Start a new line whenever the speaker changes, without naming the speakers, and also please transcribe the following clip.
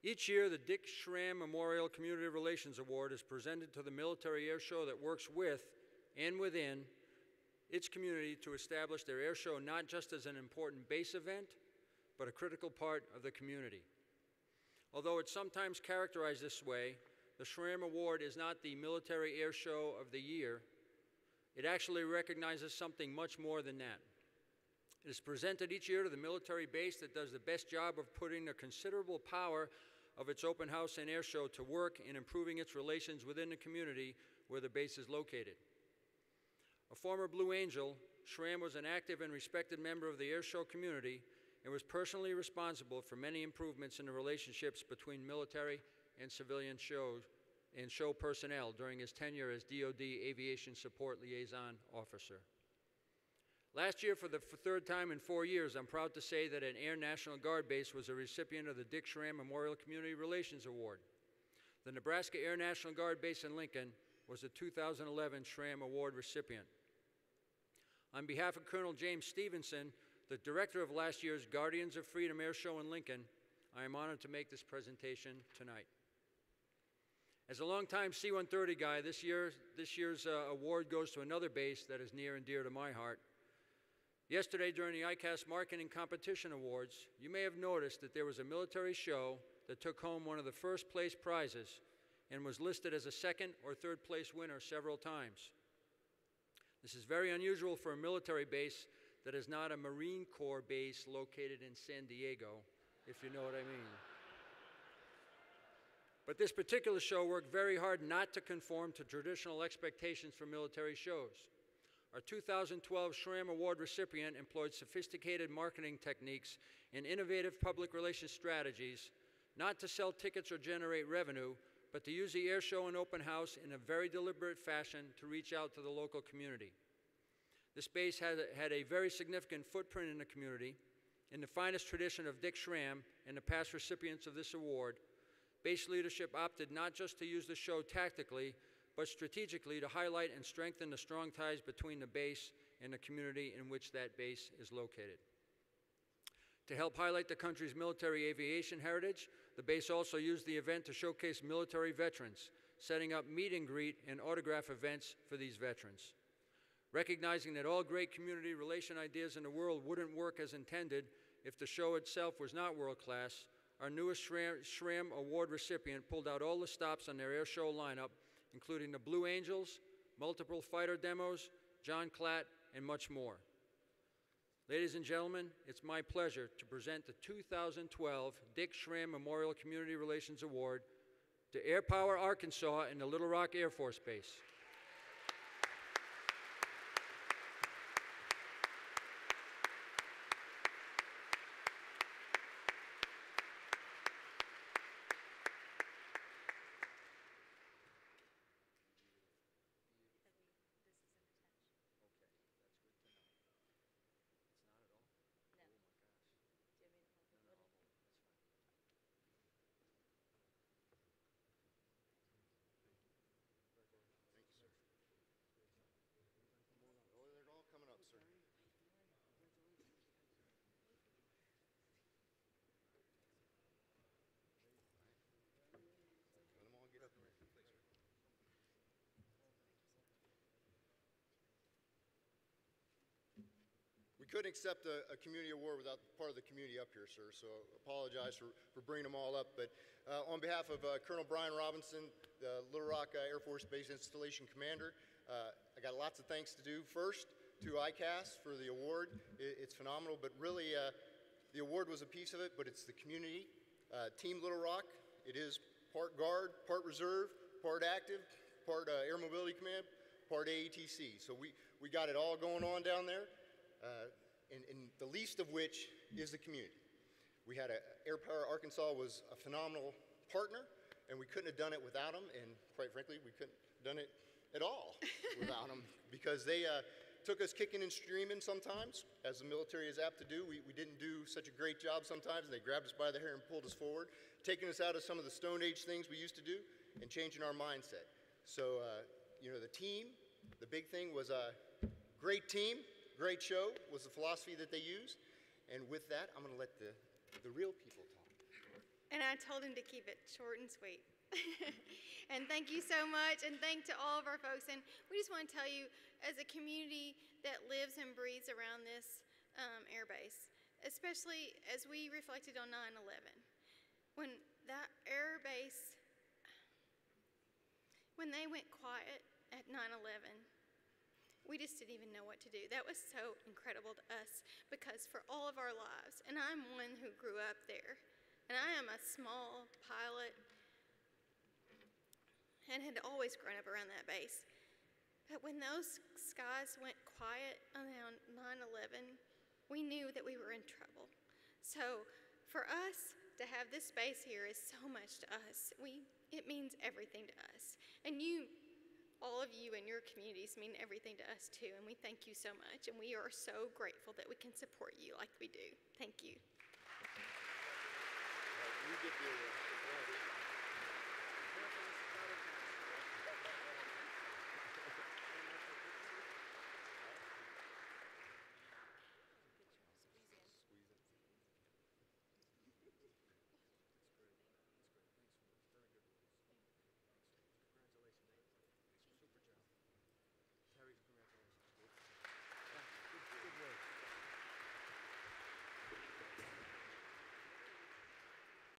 Each year, the Dick Schram Memorial Community Relations Award is presented to the military air show that works with and within its community to establish their air show not just as an important base event, but a critical part of the community. Although it's sometimes characterized this way, the Schram Award is not the military air show of the year. It actually recognizes something much more than that. It is presented each year to the military base that does the best job of putting the considerable power of its open house and air show to work in improving its relations within the community where the base is located. A former Blue Angel, Schram was an active and respected member of the air show community and was personally responsible for many improvements in the relationships between military and civilian show personnel during his tenure as DoD Aviation Support Liaison Officer. Last year, for the third time in 4 years, I'm proud to say that an Air National Guard base was a recipient of the Dick Schram Memorial Community Relations Award. The Nebraska Air National Guard base in Lincoln was the 2011 Schram Award recipient. On behalf of Colonel James Stevenson, the director of last year's Guardians of Freedom Air Show in Lincoln, I am honored to make this presentation tonight. As a longtime C-130 guy, this year's award goes to another base that is near and dear to my heart. Yesterday, during the ICAS Marketing Competition Awards, you may have noticed that there was a military show that took home one of the first place prizes and was listed as a second or third place winner several times. This is very unusual for a military base that is not a Marine Corps base located in San Diego, if you know what I mean. But this particular show worked very hard not to conform to traditional expectations for military shows. Our 2012 Schram Award recipient employed sophisticated marketing techniques and innovative public relations strategies, not to sell tickets or generate revenue, but to use the air show and open house in a very deliberate fashion to reach out to the local community. This base had a very significant footprint in the community. In the finest tradition of Dick Schram and the past recipients of this award, base leadership opted not just to use the show tactically, but strategically to highlight and strengthen the strong ties between the base and the community in which that base is located. To help highlight the country's military aviation heritage, the base also used the event to showcase military veterans, setting up meet and greet and autograph events for these veterans. Recognizing that all great community relation ideas in the world wouldn't work as intended if the show itself was not world-class, our newest Schram Award recipient pulled out all the stops on their air show lineup, including the Blue Angels, multiple fighter demos, John Klatt, and much more. Ladies and gentlemen, it's my pleasure to present the 2012 Dick Schram Memorial Community Relations Award to Airpower Arkansas and the Little Rock Air Force Base.
Sir. Let them all get up here. We couldn't accept a community award without part of the community up here, sir, so apologize for bringing them all up. But on behalf of Colonel Brian Robinson, the Little Rock Air Force Base Installation Commander, I got lots of thanks to do. First, to ICAS for the award. It's phenomenal, but really the award was a piece of it, but it's the community. Team Little Rock, it is part Guard, part Reserve, part Active, part Air Mobility Command, part AETC. So we got it all going on down there, and the least of which is the community. We had Airpower Arkansas was a phenomenal partner, and we couldn't have done it without them, and quite frankly, we couldn't have done it at all without them, because they took us kicking and streaming sometimes, as the military is apt to do. We didn't do such a great job sometimes, and they grabbed us by the hair and pulled us forward, taking us out of some of the Stone Age things we used to do and changing our mindset. So, you know, the team, the big thing was a great team, great show was the philosophy that they used. And with that, I'm going to let the real people talk.
And I told him to keep it short and sweet. And thank you so much, and thank to all of our folks. And we just want to tell you, as a community that lives and breathes around this air base, especially as we reflected on 9/11, when that air base, when they went quiet at 9/11, we just didn't even know what to do. That was so incredible to us, because for all of our lives, and I'm one who grew up there, and I am a small pilot and had always grown up around that base. But when those skies went quiet around 9/11, we knew that we were in trouble. So for us to have this base here is so much to us. It means everything to us. And all of you and your communities mean everything to us too, and we thank you so much, and we are so grateful that we can support you like we do. Thank you.
You get the